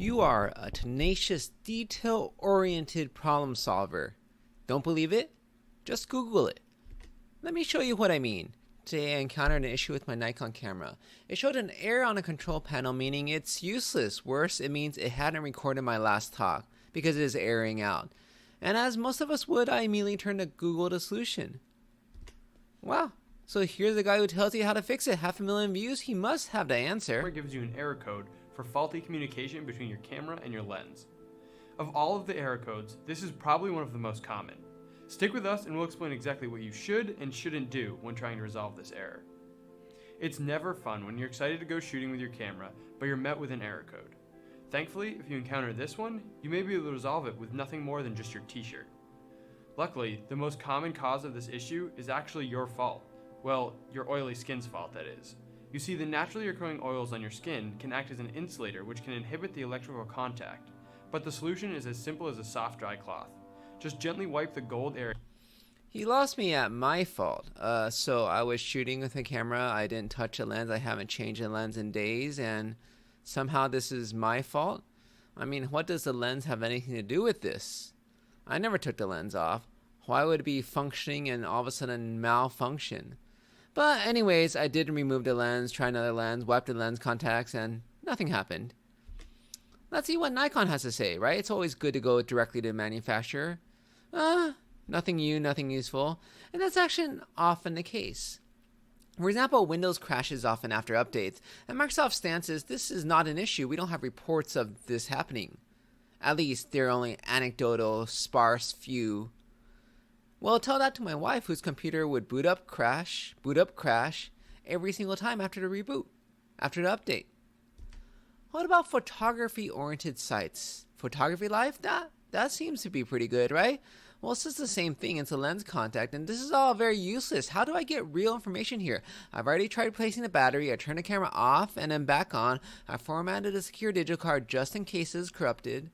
You are a tenacious, detail-oriented problem solver. Don't believe it? Just Google it. Let me show you what I mean. Today I encountered an issue with my Nikon camera. It showed an error on a control panel, meaning it's useless. Worse, it means it hadn't recorded my last talk because it is erroring out. And as most of us would, I immediately turned to Google the solution. Wow. So here's the guy who tells you how to fix it. 500,000 views? He must have the answer. It gives you an error code for faulty communication between your camera and your lens. Of all of the error codes, this is probably one of the most common. Stick with us and we'll explain exactly what you should and shouldn't do when trying to resolve this error. It's never fun when you're excited to go shooting with your camera, but you're met with an error code. Thankfully, if you encounter this one, you may be able to resolve it with nothing more than just your t-shirt. Luckily, the most common cause of this issue is actually your fault. Well, your oily skin's fault, that is. You see, the naturally occurring oils on your skin can act as an insulator which can inhibit the electrical contact, but the solution is as simple as a soft dry cloth. Just gently wipe the gold area. He lost me at my fault. So I was shooting with a camera. I didn't touch a lens. I haven't changed a lens in days, and somehow this is my fault. I mean, what does the lens have anything to do with this? I never took the lens off. Why would it be functioning and all of a sudden malfunction? But anyways, I did remove the lens, try another lens, wipe the lens contacts, and nothing happened. Let's see what Nikon has to say, right? It's always good to go directly to the manufacturer. Nothing new, nothing useful. And that's actually often the case. For example, Windows crashes often after updates, and Microsoft's stance is this is not an issue. We don't have reports of this happening. At least they're only anecdotal, sparse few. Well, tell that to my wife, whose computer would boot up, crash every single time after the reboot, after the update. What about photography-oriented sites? Photography Life? That seems to be pretty good, right? Well, it's just the same thing. It's a lens contact, and this is all very useless. How do I get real information here? I've already tried replacing the battery. I turned the camera off and then back on. I formatted a secure digital card just in case it's corrupted.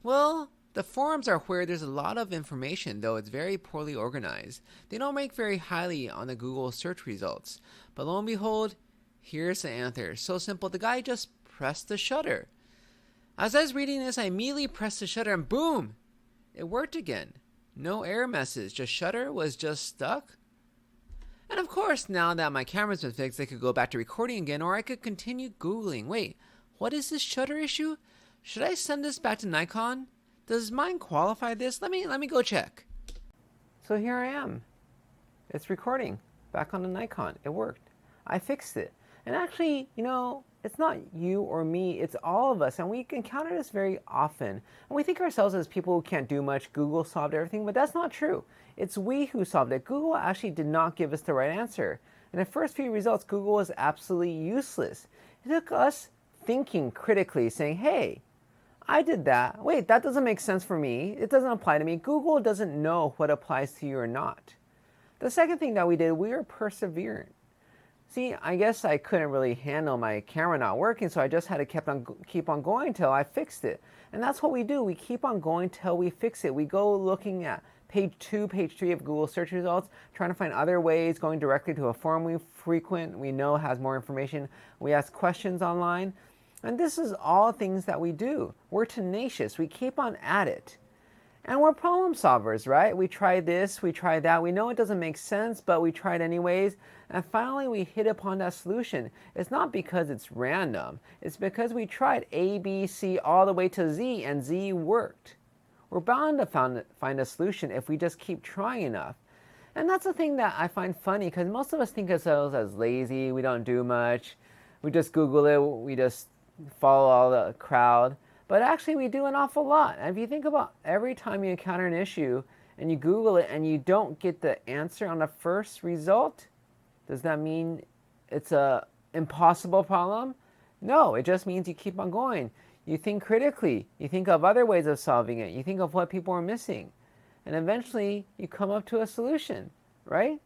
Well, the forums are where there's a lot of information, though it's very poorly organized. They don't rank very highly on the Google search results. But lo and behold, here's the answer. So simple, the guy just pressed the shutter. As I was reading this, I immediately pressed the shutter and boom! It worked again. No error message, just shutter was just stuck. And of course, now that my camera's been fixed, I could go back to recording again, or I could continue Googling. Wait, what is this shutter issue? Should I send this back to Nikon? Does mine qualify this? Let me go check. So here I am. It's recording. Back on the Nikon. It worked. I fixed it. And actually, it's not you or me, it's all of us. And we encounter this very often. And we think of ourselves as people who can't do much. Google solved everything, but that's not true. It's we who solved it. Google actually did not give us the right answer. In the first few results, Google was absolutely useless. It took us thinking critically, saying, hey, I did that. Wait, that doesn't make sense for me. It doesn't apply to me. Google doesn't know what applies to you or not. The second thing that we did, we were perseverant. See, I guess I couldn't really handle my camera not working, so I just had to keep on going until I fixed it. And that's what we do. We keep on going till we fix it. We go looking at page 2, page 3 of Google search results, trying to find other ways, going directly to a forum we know has more information. We ask questions online. And this is all things that we do. We're tenacious. We keep on at it. And we're problem solvers, right? We try this, we try that. We know it doesn't make sense, but we try it anyways. And finally, we hit upon that solution. It's not because it's random. It's because we tried A, B, C, all the way to Z, and Z worked. We're bound to find a solution if we just keep trying enough. And that's the thing that I find funny, because most of us think of ourselves as lazy. We don't do much. We just Google it. We just follow all the crowd. But actually, we do an awful lot. And if you think about every time you encounter an issue and you Google it and you don't get the answer on the first result, does that mean it's an impossible problem? No, it just means you keep on going. You think critically. You think of other ways of solving it. You think of what people are missing. And eventually, you come up to a solution, right?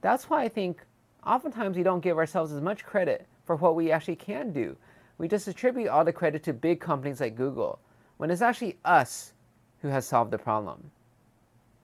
That's why I think oftentimes we don't give ourselves as much credit for what we actually can do. We just attribute all the credit to big companies like Google, when it's actually us who has solved the problem.